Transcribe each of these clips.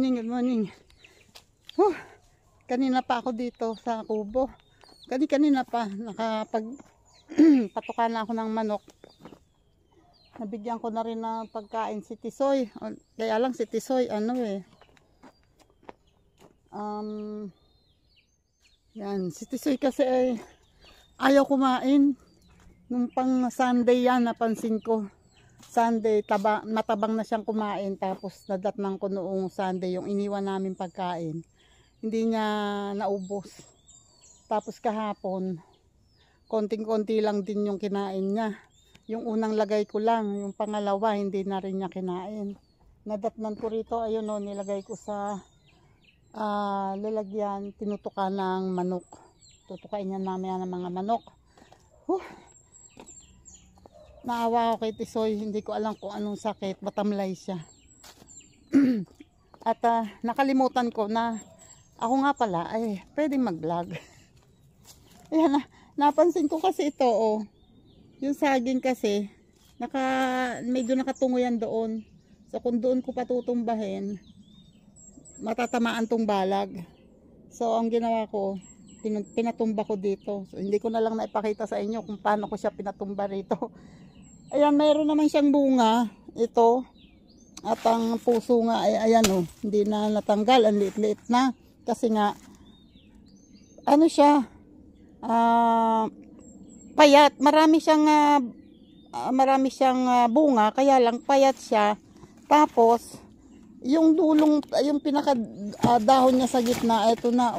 morning, good morning. Huh, kanina pa ako dito sa kubo. Kanina pa, patukan na ako ng manok. Nabigyan ko na rin ng pagkain si Tisoy. Kaya lang si Tisoy, yan, si Tisoy kasi ay ayaw kumain. Nung pang Sunday yan, napansin ko. Sunday, matabang na siyang kumain. Tapos nadatnang ko noong Sunday yung iniwan namin pagkain. Hindi niya naubos. Tapos kahapon, konting-konti lang din yung kinain niya. Yung unang lagay ko lang, yung pangalawa, hindi na rin niya kinain. Nadatnan ko rito, ayun o, nilagay ko sa lalagyan, tinutukan ng manok. Tutukain niya namin ng mga manok. Naawa ako kay Tisoy, hindi ko alam kung anong sakit, matamlay siya. At nakalimutan ko na ako nga pala ay pwedeng mag-vlog. Ayan, napansin ko kasi ito, yung saging kasi medyo nakatungo yan doon. So kung doon ko patutumbahin, matatamaan tong balag. So ang ginawa ko, pinatumba ko dito. So hindi ko na lang naipakita sa inyo kung paano ko siya pinatumba rito. Ayan, mayroon naman siyang bunga. Ito. At ang puso nga ay ayan hindi na natanggal. Ang liit-liit na. Kasi nga, siya, payat. Marami siyang bunga. Kaya lang payat siya. Tapos, yung dulong, yung pinaka dahon niya sa gitna, ito na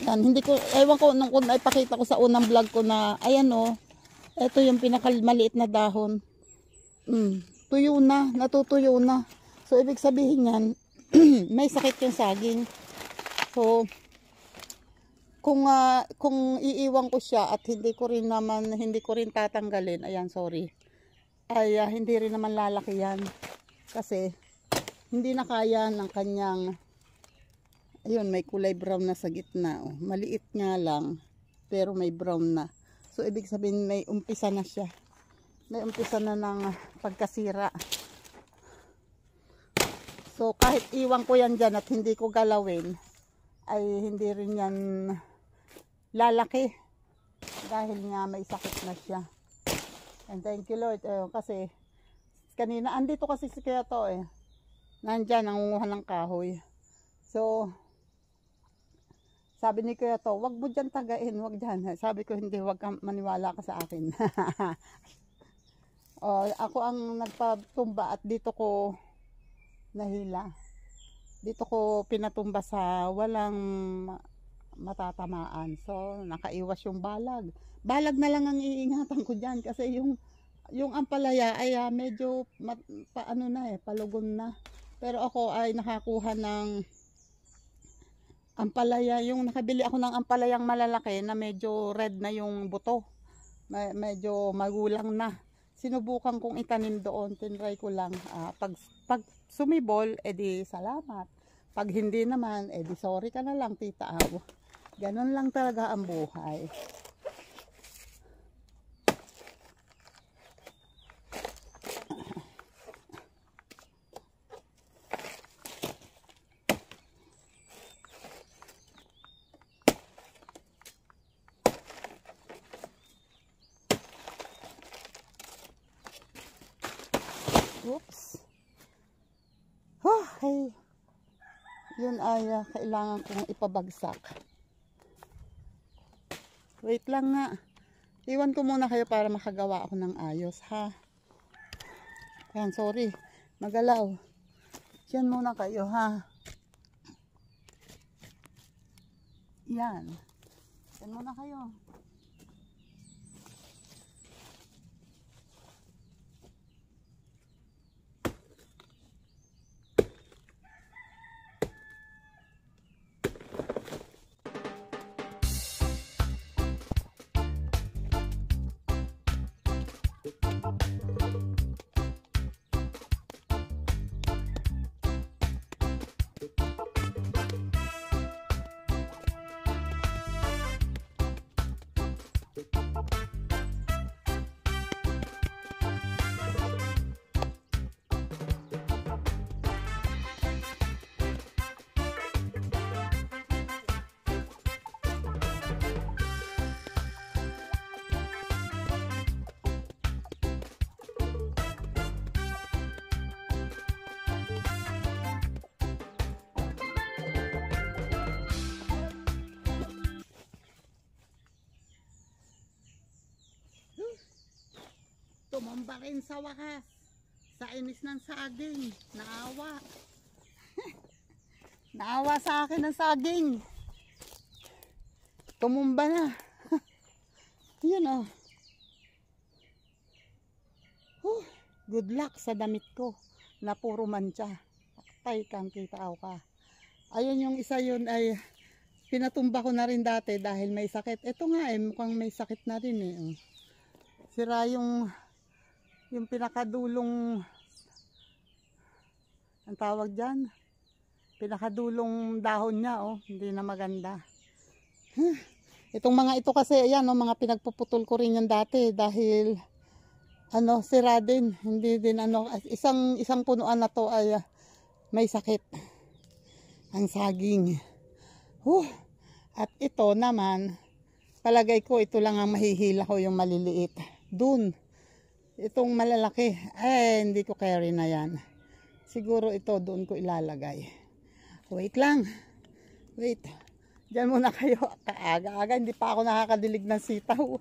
Yan, hindi ko, ewan ko, nung ipakita ko sa unang vlog ko na, ayan ito yung pinakamaliit na dahon. Tuyo na, natutuyo na. So, ibig sabihin yan, may sakit yung saging. So, kung iiwan ko siya at hindi ko rin tatanggalin, ayan, sorry. Ay, hindi rin naman lalaki yan. Kasi, hindi na kaya ng kanyang, ayun, may kulay brown na sa gitna. Maliit nga lang, pero may brown na. So, ibig sabihin may umpisa na siya. May umpisa na ng pagkasira. So, kahit iwan ko yan dyan at hindi ko galawin, ay hindi rin yan lalaki. Dahil nga may sakit na siya. And thank you Lord. Kasi, kanina, andito kasi si Kuyato nandyan, nangunguha ng kahoy. So, sabi ni Kuya to, wag mo dyan tagain, wag dyan. Sabi ko, hindi, wag kang maniwala ka sa akin. Ako ang nagpatumba at dito ko nahila. Dito ko pinatumba sa walang matatamaan. So, nakaiwas yung balag. Balag na lang ang iingatan ko dyan kasi yung ampalaya ay medyo palugon na. Pero ako ay nakakuha ng ampalaya, yung nakabili ako ng ampalayang malalaki na medyo red na yung buto. Medyo magulang na. Sinubukan kong itanim doon, tinry ko lang. Pag sumibol, edi salamat. Pag hindi naman, edi sorry ka na lang, tita Aw. Ganon lang talaga ang buhay. Oops. Hey. Yun ay kailangan kong ipabagsak. Wait lang nga. Iwan ko muna kayo para makagawa ako ng ayos, ha? Yan, sorry. Magalaw. Diyan muna kayo, ha? Yan. Diyan muna kayo. Tumamba rin sa wakas. Sa inis ng saging. Naawa. Naawa sa akin ng saging. Tumumba na. Yun oh. Good luck sa damit ko na puro mancha. Patay kang kitaaw ka. Ayun yung isa yun ay pinatumba ko na rin dati dahil may sakit. Ito nga eh, mukhang may sakit na rin eh. Sira yung pinakadulong, ang tawag dyan, pinakadulong dahon niya oh, hindi na maganda. Itong mga ito kasi, ayan oh, mga pinagpuputol ko rin yan dati dahil ano, sira din, hindi din ano, isang punuan na to ay may sakit. Ang saging. At ito naman, palagay ko ito lang ang mahihila ko, yung maliliit. Dun, itong malalaki, hindi ko carry na yan. Siguro ito doon ko ilalagay. Wait lang. Wait. Diyan muna kayo. Kaaga-aga, hindi pa ako nakakadilig ng sitaw.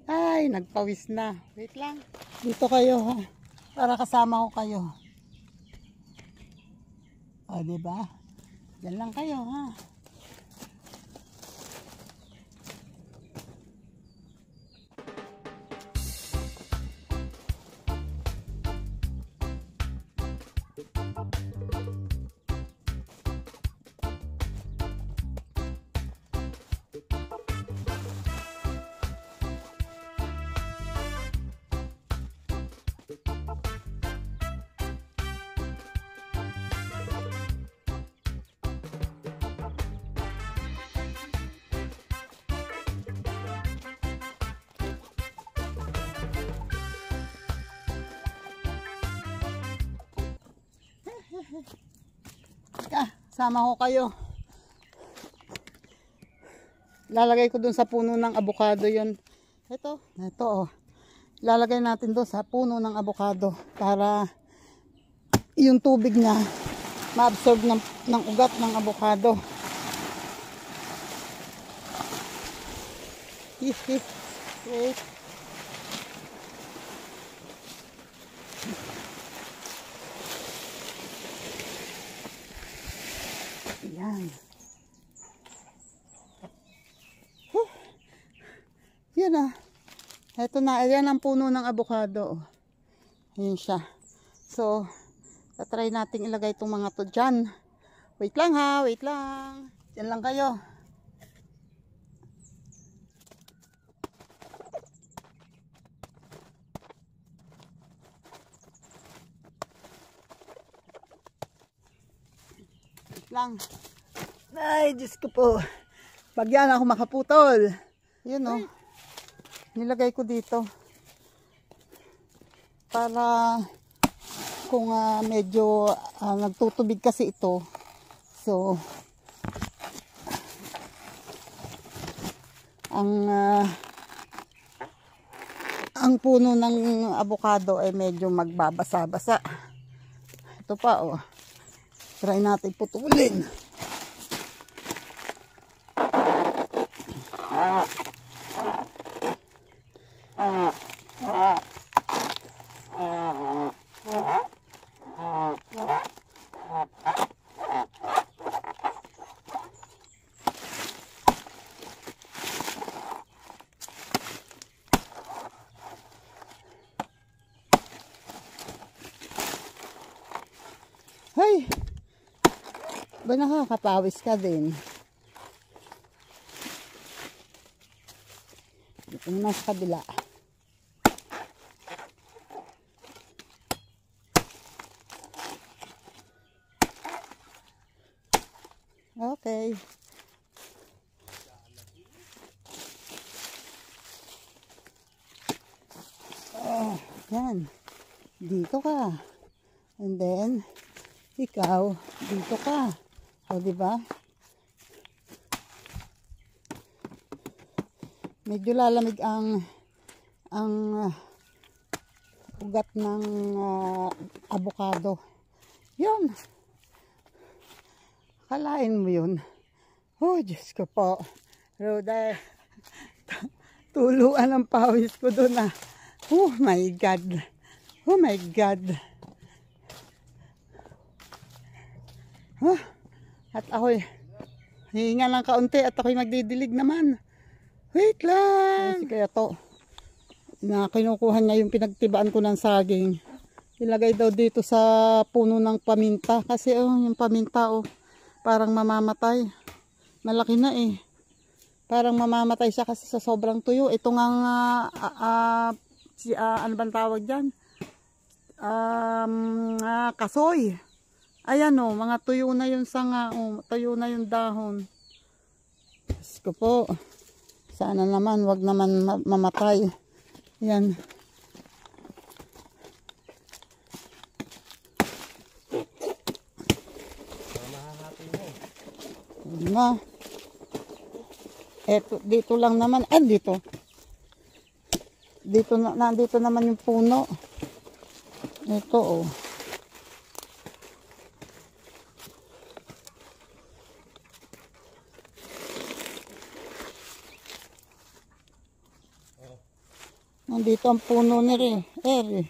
Ay, nagpawis na. Wait lang. Dito kayo ha. Para kasama ko kayo. O, diba? Diyan lang kayo ha. Sama ko kayo. Lalagay ko dun sa puno ng avocado yon. Ito oh. Lalagay natin doon sa puno ng avocado para yung tubig niya ma-absorb ng ugat ng avocado. Wait. Yan. Yan ah. Ito na. Ayan ang puno ng avocado. Ayan siya. So, tatry natin ilagay itong mga to dyan. Wait lang ha. Wait lang. Yan lang kayo. Lang. Ay, Diyos ko po. Pag yan ako makaputol. Yun o. Nilagay ko dito. Para kung medyo nagtutubig kasi ito. So, ang puno ng avocado ay medyo magbabasa-basa. Ito pa o. Try natin putulin. Hey! Ba nakakapawis ka din? Ito na sa kabila. Okay. Oh, yan. Dito ka. And then, ikaw, dito ka. O, diba? Medyo lalamig ang ugat ng avocado. Yun. Kalain mo yun. Oh, Diyos ko po. Roda, tuluan ang pawis ko doon Oh my God. Oh my God. Huh? At ako'y hihinga lang kaunti at ako'y magdidilig naman. Wait lang. Kasi kaya to, na kinukuha niya yung pinagtibaan ko ng saging. Ilagay daw dito sa puno ng paminta. Kasi yung paminta parang mamamatay. Malaki na eh. Parang mamamatay siya kasi sa sobrang tuyo. Ito nga ano bang tawag dyan? Kasoy. Ayan mga tuyo na yung sanga. Tuyo na yung dahon. Diyos ko po. Sana naman, wag naman mamatay. Yan. Na. Eto, dito lang naman. Dito. Nandito naman yung puno. Ito Nandito ang puno ni Eri.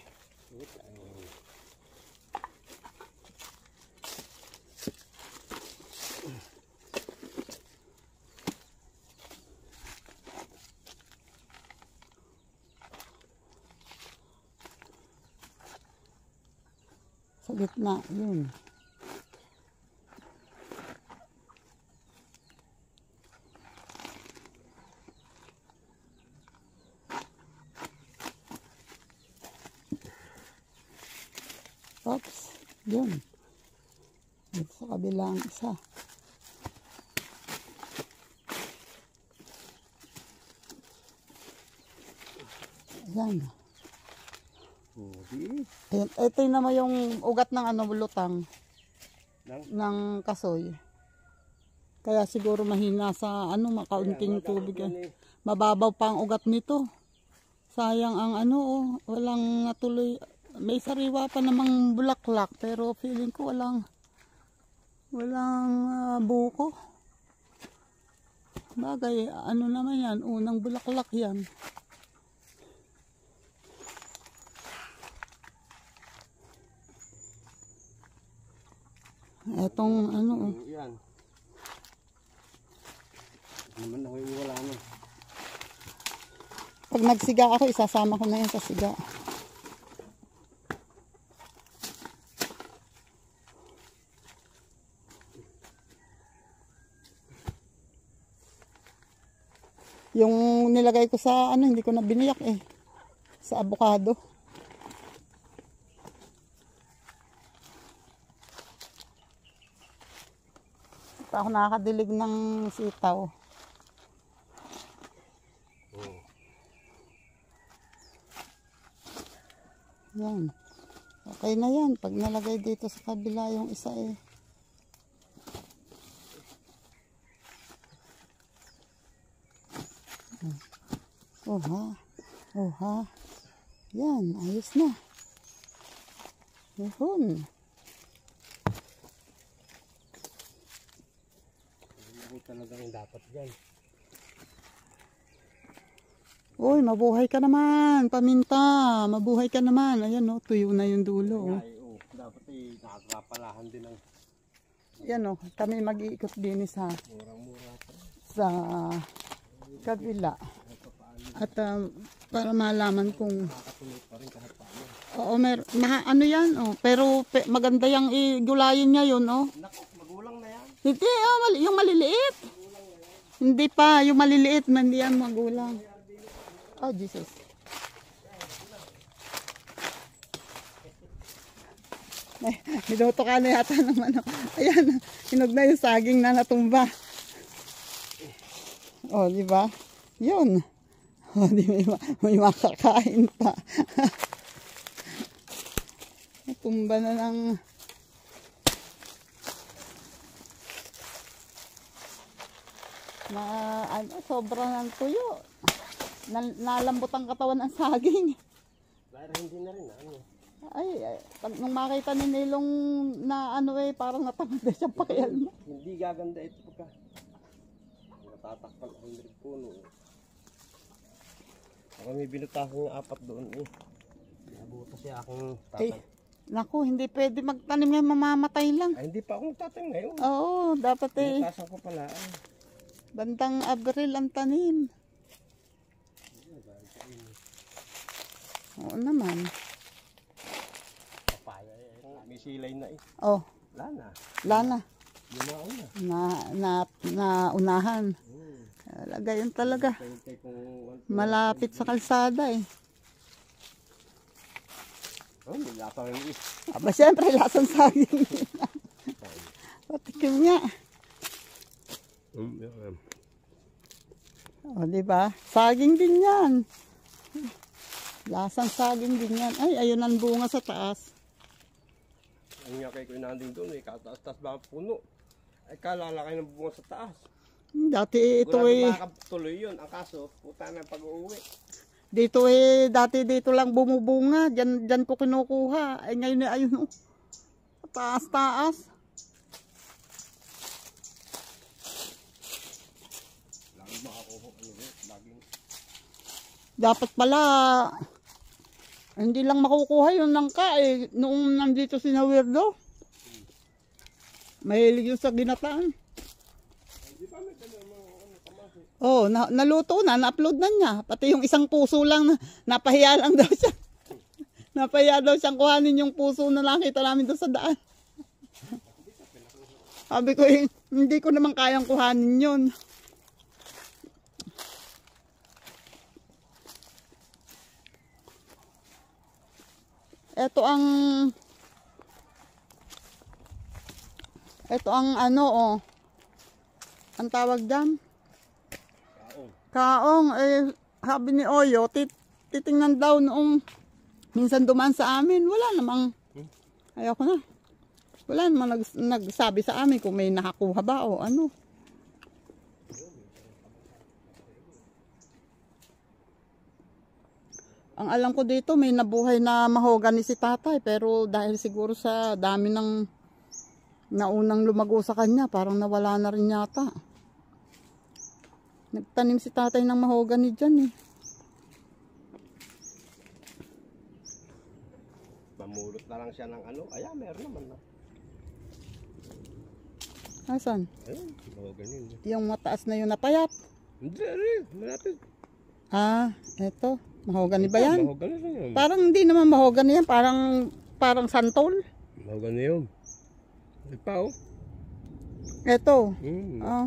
Sa gitna, yun. Oops, yun. Dito sa kabilang isa. Ayan. Ayan. Ito naman yung ugat ng lutang ng kasoy. Kaya siguro mahina sa makaunting tubig. Mababaw pa ang ugat nito. Sayang ang walang natuloy. May sariwa pa namang bulaklak pero feeling ko walang buko. Bagay, naman yan, unang bulaklak yan. Etong yan. Naman ako iwala na. Pag nagsiga ako, isasama ko na yan sa siga. Yung nilagay ko sa hindi ko na biniyak sa avocado. Ito ako nakakadilig ng sitaw. Yan. Okay na yan. Pag nalagay dito sa kabila yung isa ha. Yan, ayos na. Yun. Ako talagang dapat dyan. Uy, mabuhay ka naman, paminta. Mabuhay ka naman. Ayan tuyo na yung dulo. Dapat nakakapalahan din ang... Yan kami mag-iikot din sa kabila. At para malaman kung yan pero maganda yung igulayin niya yun Magulang na yan. Hindi yung maliliit. Hindi pa yung maliliit man yan magulang. Oh Jesus. Niluto ka na yata ng ayan, hinog na yung saging na natumba. Di ba? Yun. Di may makakain pa. Natumba na ng sobrang ng tuyo. Nalambot ang katawan ng saging. Pero hindi na rin pag nung makita ni Nilong na parang natamad na siya pakialam. Hindi gaganda ito pagka natatakpan ang puno. Ako may binutasan yung 4 doon eh. Nabutas siya akong Eh, tatay. naku, hindi pwede magtanim ngayon, mamamatay lang. Ay, hindi pa akong tatay ngayon. Oo, dapat eh, Binutasan ko pala. Ay. bandang Abril ang tanim. Oo naman. Papaya eh. May silay na eh. Oh, Wala na. lana. Yumaon Na na. unahan. Talaga yun talaga. Hintay kung Malapit sa kalsada eh. oh, may lasa rin eh. Aba, syempre, lasang saging. Patikim nga. Yeah. O, diba? Saging din yan. Lasang saging din yan. Ay, ayun ang bunga sa taas. Ang nga kay nandun doon eh. Kataas-taas ba ang puno? Ay kalalakay ng bunga sa taas. Dati ito Sigurado eh. makakatuloy yun. Ang kaso, puta na pag-uwi. Dito eh, dati dito lang bumubunga. Diyan ko kinukuha. Ay, ngayon eh, ayun oh. Taas-taas. Lagi makakuha. Laging. Dapat pala, hindi lang makukuha yun ng eh. Noong nandito si Nawirdo. Mahilig yun sa ginataan. Oh, naluto na, na-upload na niya. Pati yung isang puso lang, napahiya lang daw siya. Napahiya daw siyang kuhanin yung puso na nakita namin doon sa daan. Sabi ko, hindi ko naman kayang kuhanin yun. Ito ang ano oh. Ang tawag dyan? Kaong, eh, sabi ni Oyo, titingnan daw noong minsan dumaan sa amin. Wala namang, ayoko na. Wala namang nagsabi sa amin kung may nakakuha ba o ano. Ang alam ko dito, may nabuhay na mahogany si tatay. Pero dahil siguro sa dami ng naunang lumago sa kanya, parang nawala na rin yata. Nagtanim si tatay ng mahogany dyan eh. Mamulot na lang siya ng ano. Ayan, meron naman na. Asan? Ayun, mahogany. Yung mataas na yun napayat. Hindi, rin. Malapit. Ah, eto. Mahogany ba yan? Mahogany rin yun. Parang hindi naman mahogany yan. Parang santol. Mahogany yun. Ay pa oh. Eto. Ah.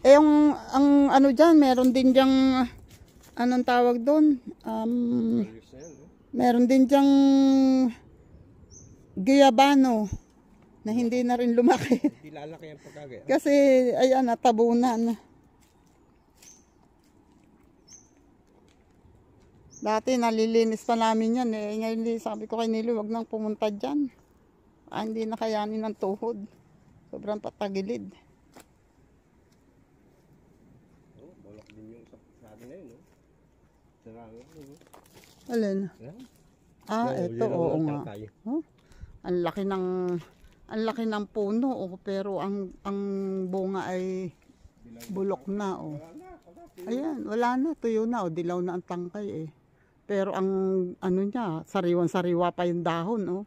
Eh yung ang ano dyan, meron din dyang anong tawag doon? Meron din dyang guyabano na hindi na rin lumaki. Hindi lalaki ang pagkagaya. Kasi ayan, natabunan. Dati nalilinis pa namin yan eh. Ngayon sabi ko kay Nilo, wag nang pumunta dyan. Hindi na kayanin ng tuhod. Sobrang patagilid. Balak din yung sa akin na yun, no? Sarangin, no? Alin? Yan. Ah, No, eto, yun ang oo nga. tatay. Oh, ang laki ng puno, oh, pero ang bunga ay bulok na, oh. Ayan, wala na, tuyo na, oh, dilaw na ang tangkay, eh. Pero ang ano niya, sariwan-sariwa pa yung dahon, oh.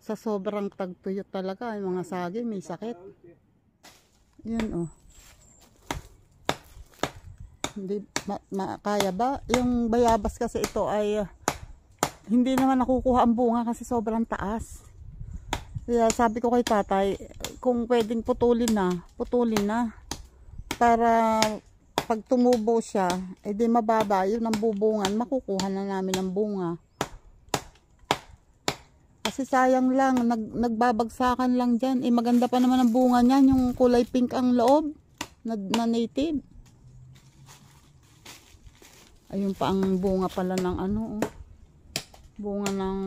Sa sobrang tagtuyot talaga, yung mga saging may sakit. Yan, oh. Hindi kaya ba? Yung bayabas kasi ito ay hindi naman nakukuha ang bunga kasi sobrang taas. Kaya sabi ko kay tatay, kung pwedeng putulin na. Para pag tumubo siya, edi mababa yun ang bubungan, makukuha na namin ang bunga. Kasi sayang lang, nagbabagsakan lang dyan. Eh maganda pa naman ang bunga niyan, yung kulay pink ang loob na native. Ayun pa ang bunga pala ng ano, oh.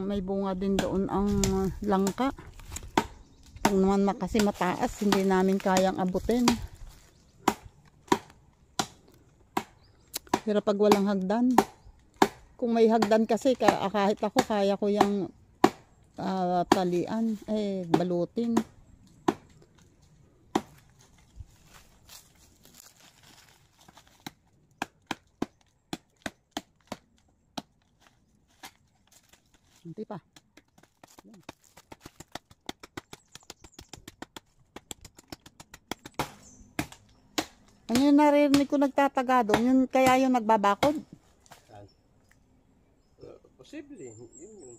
May bunga din doon ang langka. Pag naman kasi mataas, hindi namin kayang abutin. Pero pag walang hagdan, kung may hagdan kasi, kahit ako, kaya ko yung talian, balutin. Hindi pa. Yan. Ano yung naririnig ko nagtataga doon? Yun kaya yung nagbabakod? Saan? Posible. Yun yun.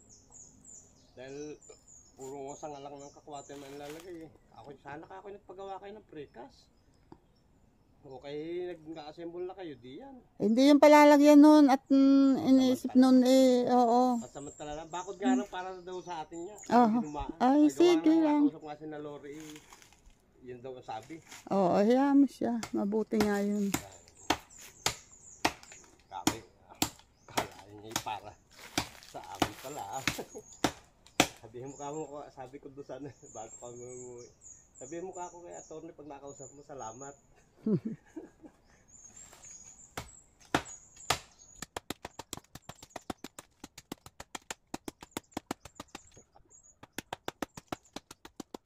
Dahil puro nga nga lang ng kakwate man lalagay eh. Sana ako nagpagawa kayo ng precast. O kayo nag-assemble na kayo, di yan. Hindi yung palalagyan nun at iniisip nun eh, oo. At samantala lang, bakod nga lang para daw sa atin niya. Oh. Ay, sige lang. Nakausap nga si na Lori, yun daw ang sabi. Oo, hayaan mo siya. Mabuti nga yun. Kami, kalahin niya para sa amin pala. Sabi ko doon sana, bago kami umuwi. Sabihin mo ka ako kay attorney pag nakausap mo, salamat.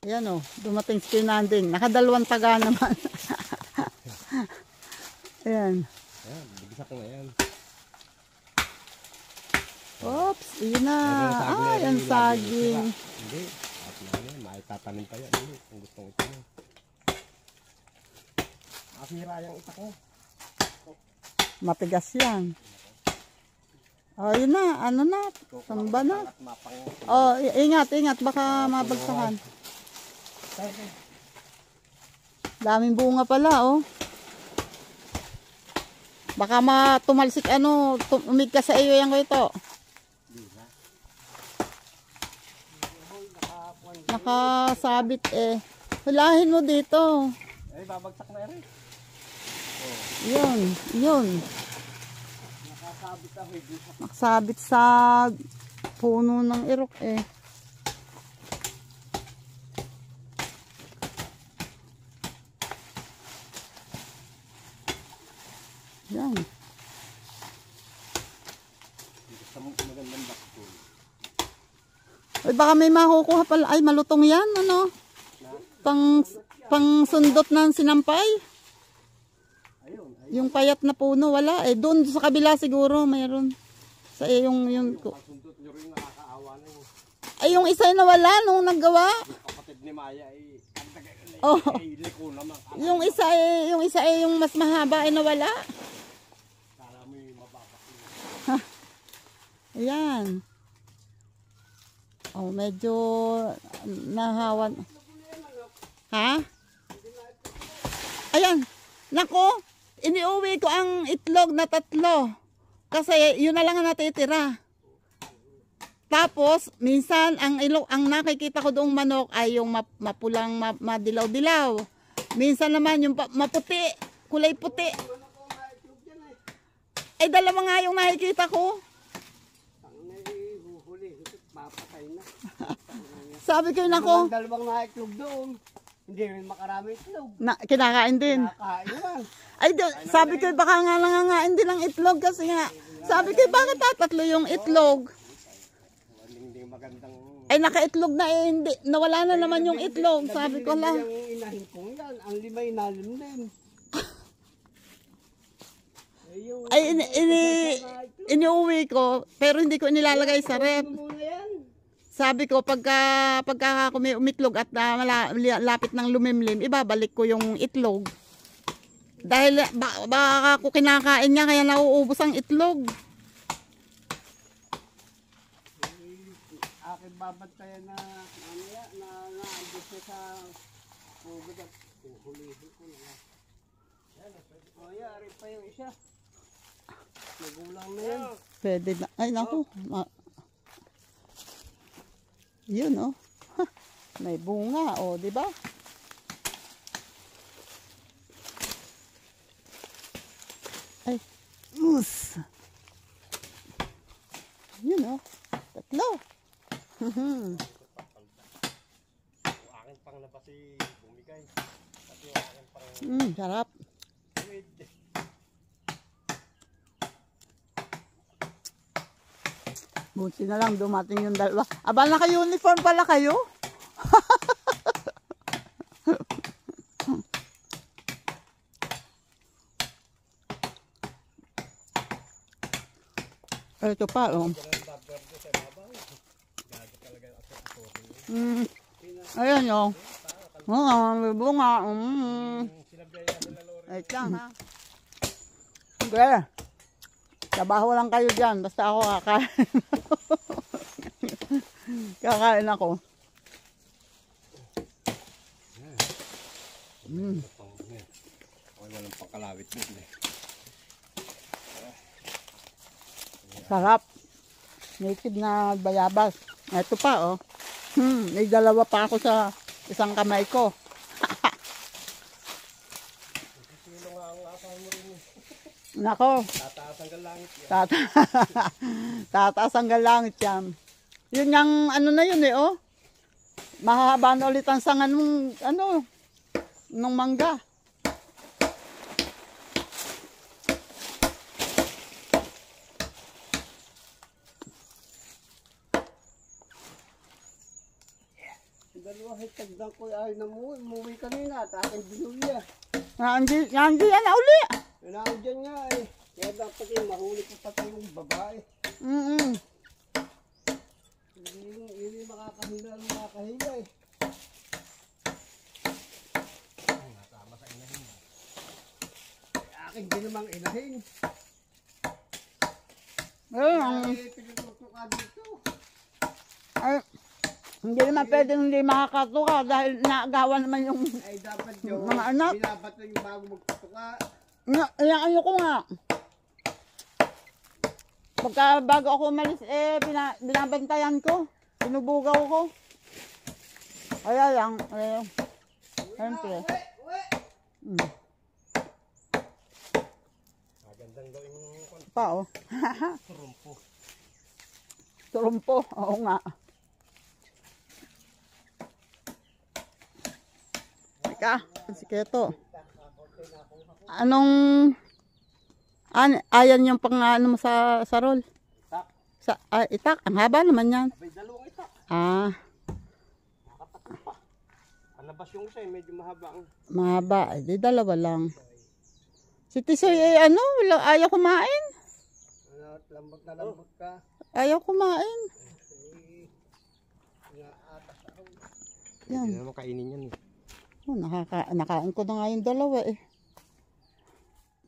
Ayan o, dumating si Nanding. Nakadalawang taga naman. Ayan. Ayan, bigisa ko na yan. Oops, yun na. Ay, ang saging. Hindi, at na yan, maitatanim pa yan. Hindi, kung gustong ito mo. Masira yung itak mo. Matigas yan. O, yun na. Ano na? Samba na. O, ingat, ingat. Baka mabagsakan. Daming bunga pala, oh. Baka tumalsik, umigkas sa iyo yan ko ito. Nakasabit eh. Hulahin mo dito. Eh, babagsak na rin. Yun, yun. Nakasabit sa puno ng irok eh. Yan. Magandang bakto. Ay, baka may makukuha pala. Ay, malutong yan, ano? Pang sundot ng sinampay. Yung payat na puno, wala. Eh, doon sa kabila siguro, mayroon. Sa yung Sundot nyo rin nakakaawa na yun. ay, yung isa na wala nung naggawa. Kapatid ni Maya ay Oh. liko naman. Yung isa ay yung mas mahaba ay nawala. Kala mo yung mababak. Ayan. Oh, medyo nahawan. Ha? Ayan. Nako, iniuwi ko ang itlog na 3. Kasi yun na lang ang natitira. Tapos, minsan ang nakikita ko doong manok ay yung mapulang madilaw-dilaw. Minsan naman yung maputi, kulay puti. Ay, dalawa nga yung nakikita ko. Sabi ko nako. Dalawang naitlog doon. Hindi rin makarami itlog. Kinakain din. Kinakain lang. Ay, sabi ko baka nga nangangain din ng itlog kasi nga. Sabi ko bakit tatatlo yung itlog? Hindi magandang... Ay, nakaitlog na eh. Hindi, nawala na naman yung itlog. Sabi ko lang. Yung inahin kong yan. Ang 5 inalim din. Ay, iniuwi ko. Pero hindi ko inilalagay sa rep. Sabi ko, pagka umitlog at lapit ng lumimlim, ibabalik ko yung itlog. Dahil baka ako kinakain niya, kaya nauubos ang itlog. Aking babantayan na naandos na sa pugod at hulihin ko na. O yari pa yung isa. Nagulang na yan. Pwede na. Ay, naku. Yun, oh. May bunga, oh, di ba? Ay, mus. Yun, oh. 3. Aking pang nabasi bumigay. Pati yung aking pang... Sarap. Buti na lang dumating yung dalawa. Aba, naka-uniform pala kayo? Ito pa, oh. Ayan o. May bunga. Ay, lang ha. Okay. Trabaho lang kayo dyan. Basta ako kakain. Kakain ako. Okay, walang pangkalawit din eh. Sarap. Native na bayabas. Ito pa oh. May dalawa pa ako sa isang kamay ko. Sino nga ang asahan mo rin eh. Nako. Tataas hanggang langit yan. Tataas hanggang langit yan. Yun yung ano na yun eh oh. Mahaba na ulit ang sanga nung ano. Nung mangga. Dalawa hektar ko ay umuwi kanina at aking binuya. Yan yan uli. Nanao dyan nga eh. Kaya dapat yung mahuli ko pati yung babae. Hindi makakahila ng makakahila eh. Ay, nasama sa inahin. Aking din namang inahin. Ay, pinutuka dito. Ay, hindi naman pwedeng hindi makakatuka dahil naagawan naman yung Ay, dapat yung mga anak. binabato yung bago magtutuka. Ayoko nga. Pagka bago ako umalis, binabantayan ko. Binubugaw ko. Kaya lang, siyempre. Magandang gawin yung Pa, oh. turumpo. Turumpo, oo nga. Teka, si Keto. Anong ayan yung pang ano mo sa roll? Itak. Itak, ang haba naman yan. May dalawang itak. Nakatakot pa. Palabas yung isa, medyo mahaba ang... Mahaba, di dalawa lang. Si Tisoy ayaw kumain. Lambot na lambot ka. Ayaw kumain. Yan. Hindi naman kainin yan eh. Nakain ko na nga yung dalawa eh.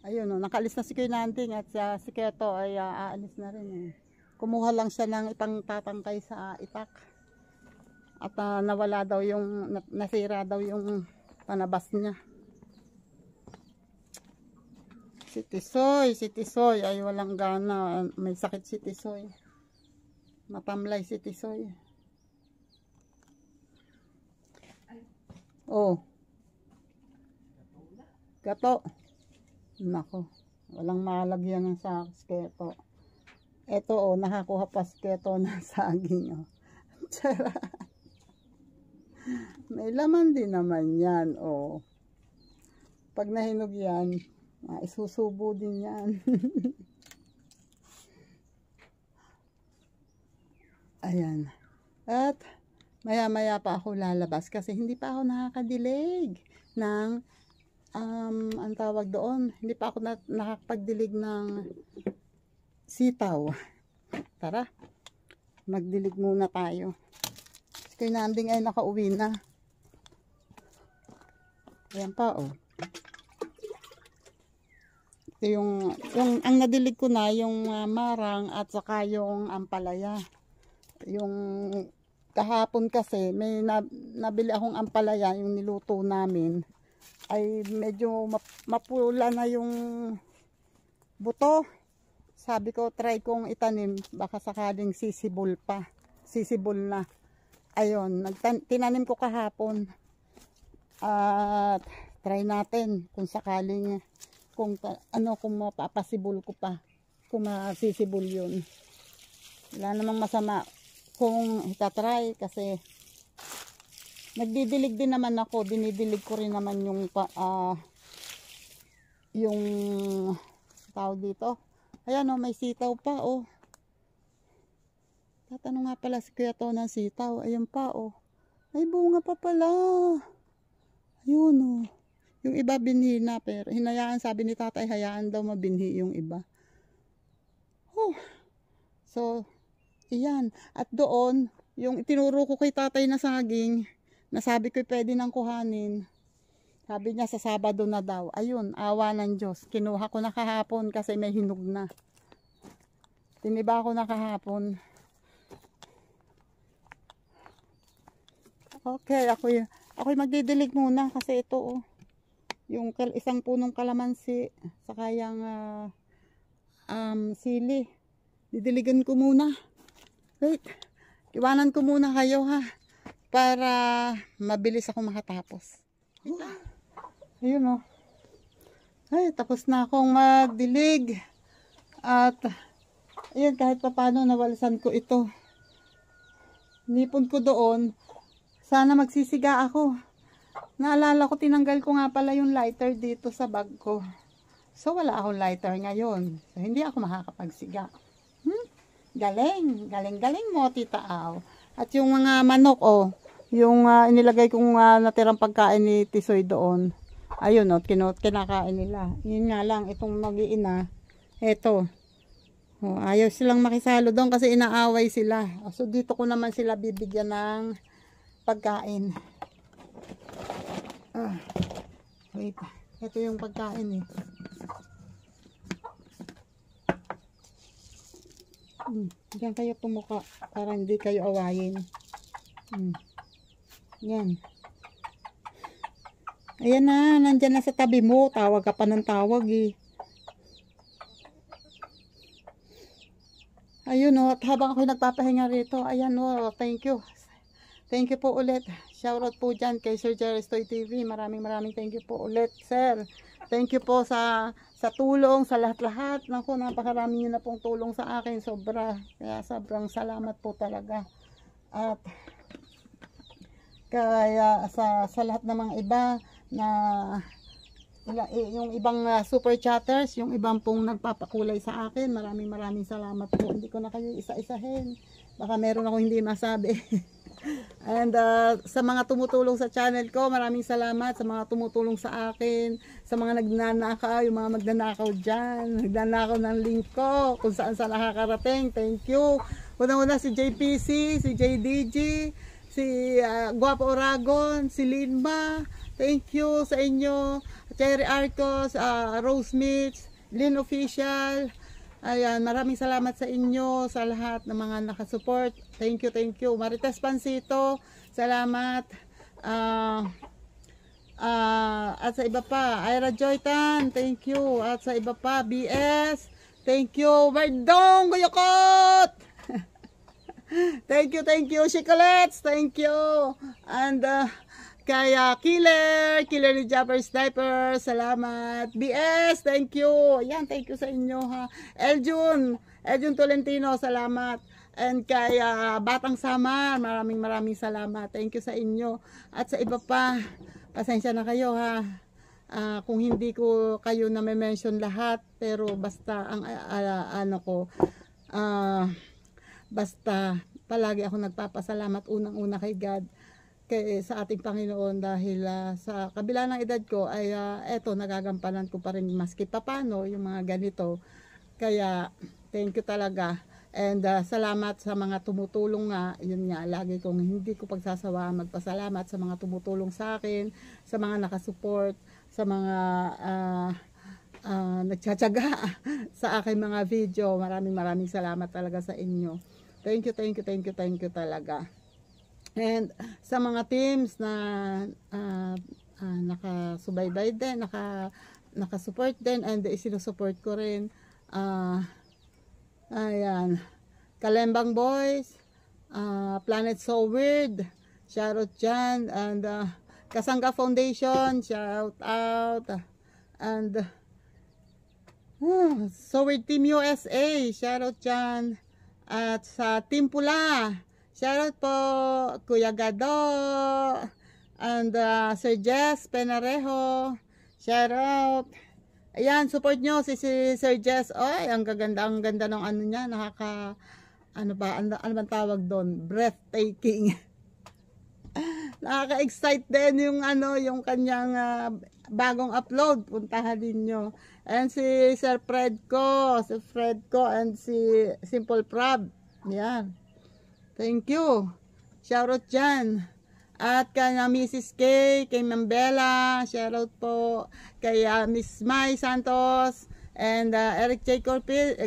Ayun nakalis na si Kuya Nanding at si Keto ay aalis na rin eh. Kumuha lang siya ng ipang tatangkay sa itak. At nawala daw yung, nasira daw yung panabas niya. Si Tisoy ay walang gana. May sakit si Tisoy. Matamlay si Tisoy. Oh. Gato. Nako. Walang malagyan ng Keto. Ito oh, nakakuha pa si Keto ng saging oh. Tara. May laman din naman yan oh. Pag nahinog yan, isusubo din yan. Ayan. At maya-maya pa ako lalabas kasi hindi pa ako nakakadilig ng ang tawag doon. Hindi pa ako nakakapagdilig ng sitaw. Tara. Magdilig muna tayo. Si Kuya Nanding ay nakauwi na. Ayan pa oh. Yung ang nadilig ko na yung marang at saka yung ampalaya. Yung kahapon kasi may nabili akong ampalaya yung niluto namin ay medyo mapula na yung buto. Sabi ko try kong itanim baka sakaling sisibol na. Ayun, tinanim ko kahapon. At try natin kung sakaling kung mapapasibol ko pa, kung masisibol yun. Wala namang masama kung itatry kasi nagdidilig din naman ako, dinidilig ko rin naman yung tawag dito. Ayan oh, may sitaw pa oh. Tatanong nga pala si Kuya to ng sitaw. Ayan pa oh. May bunga pa pala. Ayun oh. Yung iba binhi na pero hinayaan, sabi ni tatay hayaan daw mabinhi yung iba. Oh. So, iyan. At doon, yung itinuro ko kay tatay na saging, nasabi ko pwede nang kuhanin. Sabi niya sa Sabado na daw. Ayun, awa ng Diyos. Kinuha ko na kahapon kasi may hinog na. Tiniba ko na kahapon. Okay, ako'y magdidilig muna kasi ito oh. Yung isang punong kalamansi, saka yung sili. Didiligan ko muna. Wait, iwanan ko muna kayo ha. Para mabilis ako makatapos. Ayun oh. Ay, tapos na akong magdilig. At, ayun, kahit pa paano nawalisan ko ito. Nipon ko doon. Sana magsisiga ako. Naalala ko, tinanggal ko nga pala yung lighter dito sa bag ko. So, wala akong lighter ngayon. So, hindi ako makakapagsiga. Galing. Galing mo, Tita Aw. At yung mga manok, oh. Yung inilagay kong natirang pagkain ni Tisoy doon. Ayun, oh. Kinakain nila. Yun nga lang, itong mag-iina. Eto. Oh, ayaw silang makisalo doon kasi inaaway sila. So, dito ko naman sila bibigyan ng pagkain. Wait. Ito yung pagkain eh. Diyan kayo pumuka para hindi kayo awayin. Yan. Ayan na, nandyan na sa tabi mo. Tawag ka pa ng tawag eh. Ayun o, at habang ako'y nagpapahinga rito, ayan o, thank you. Thank you po ulit. Shoutout po dyan kay Sir Jerry Stoy TV. Maraming thank you po ulit, sir. Thank you po sa tulong, sa lahat-lahat. Naku, napakarami nyo na pong tulong sa akin. Sobra. Kaya sobrang salamat po talaga. At kaya sa lahat ng mga iba na yung ibang super chatters, yung ibang pong nagpapakulay sa akin, maraming salamat po. Hindi ko na kayo isa-isahin. Baka meron ako hindi masabi. And sa mga tumutulong sa channel ko, maraming salamat sa mga tumutulong sa akin, sa mga nagnanakaw, yung mga magnanakaw dyan, nagnanakaw ng link ko, kung saan nakakarating. Thank you. Una-una si JPC, si JDG, si Guapo Oragon, si Linma. Thank you sa inyo. Cherry Arcos, Rose Mitch, Lynn Official. Ayan, maraming salamat sa inyo, sa lahat ng mga nakasupport. Thank you. Marites Pansito, salamat. At sa iba pa, Ira Joytan, thank you. At sa iba pa, BS, thank you. Verdong Guyokot! Thank you. Chicolets, thank you. And kaya Killer ni Japper Sniper, salamat. BS, thank you. Ayan, thank you sa inyo ha. Eljun Tolentino, salamat. And kaya Batang Samar, maraming salamat. Thank you sa inyo. At sa iba pa, pasensya na kayo ha. Kung hindi ko kayo na mention lahat, pero basta ang basta palagi ako nagpapasalamat unang-una kay God, sa ating Panginoon, dahil sa kabila ng edad ko ay eto, nagagampanan ko pa rin maski papano yung mga ganito. Kaya thank you talaga. And salamat sa mga tumutulong nga. Yun nga, lagi kong hindi ko pagsasawaan magpasalamat sa mga tumutulong sa akin, sa mga nakasupport, sa mga nagtsatsaga sa aking mga video. Maraming salamat talaga sa inyo. Thank you talaga. And sa mga teams na nakasubaybay din, nakasupport din, and isinusupport ko rin. Ayan, Kalembang Boys, Planet So Weird, shoutout dyan, and Kasangga Foundation, shout out, and So Weird Team USA, shoutout dyan, at sa Team Pula, shoutout po, Kuya Gado, and Sir Jess Penarejo, shoutout. Ayan, support nyo si Sir Jess. Ay, ang ganda ng ano niya, ano bang tawag doon? Breathtaking. Nakaka-excite din yung kanyang bagong upload. Puntahan din nyo. And si Sir Fredco, and si Simple Prab. Yan. Thank you. Shoutout dyan. At kay Mrs. K, kay Mambela, shoutout po. Kay Miss Mai Santos, and Eric J. Corpus.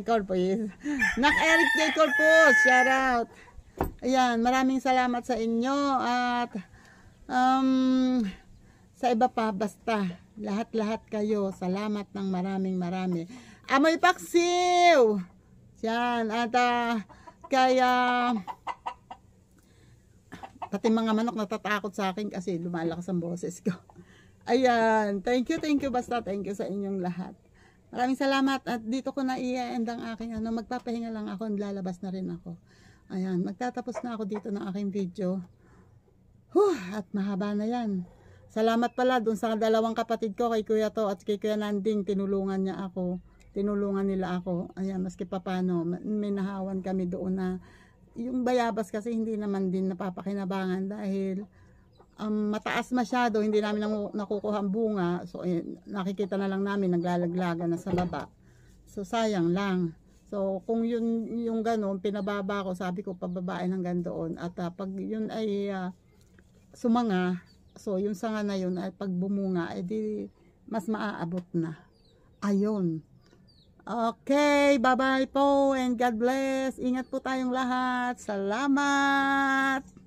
Nak Eric J. Corpus, shoutout. Ayan, maraming salamat sa inyo. At sa iba pa, basta lahat-lahat kayo, salamat ng marami. Amoy paksiw! Yan, at kaya pati mga manok natatakot sa akin kasi lumalakas ang boses ko. Ayan, thank you basta, thank you sa inyong lahat. Maraming salamat at dito ko na i-end ang aking magpapahinga lang ako, lalabas na rin ako. Ayan, magtatapos na ako dito ng aking video. At mahaba na yan. Salamat pala dun sa dalawang kapatid ko, kay Kuya To at kay Kuya Nanding, tinulungan nila ako. Ayan, maski papano, may nahawan kami doon na yung bayabas kasi hindi naman din napapakinabangan dahil mataas masyado, hindi namin nakukuha ang bunga. So nakikita na lang namin naglalaglaga na sa baba. So sayang lang. So kung yung gano'n, pinababa ko, sabi ko pababain hanggang doon. At pag yun ay sumanga, so yung sanga na yun ay pag bumunga, edi mas maaabot na. Ayun. Okay, bye-bye po and God bless. Ingat po tayong lahat. Salamat!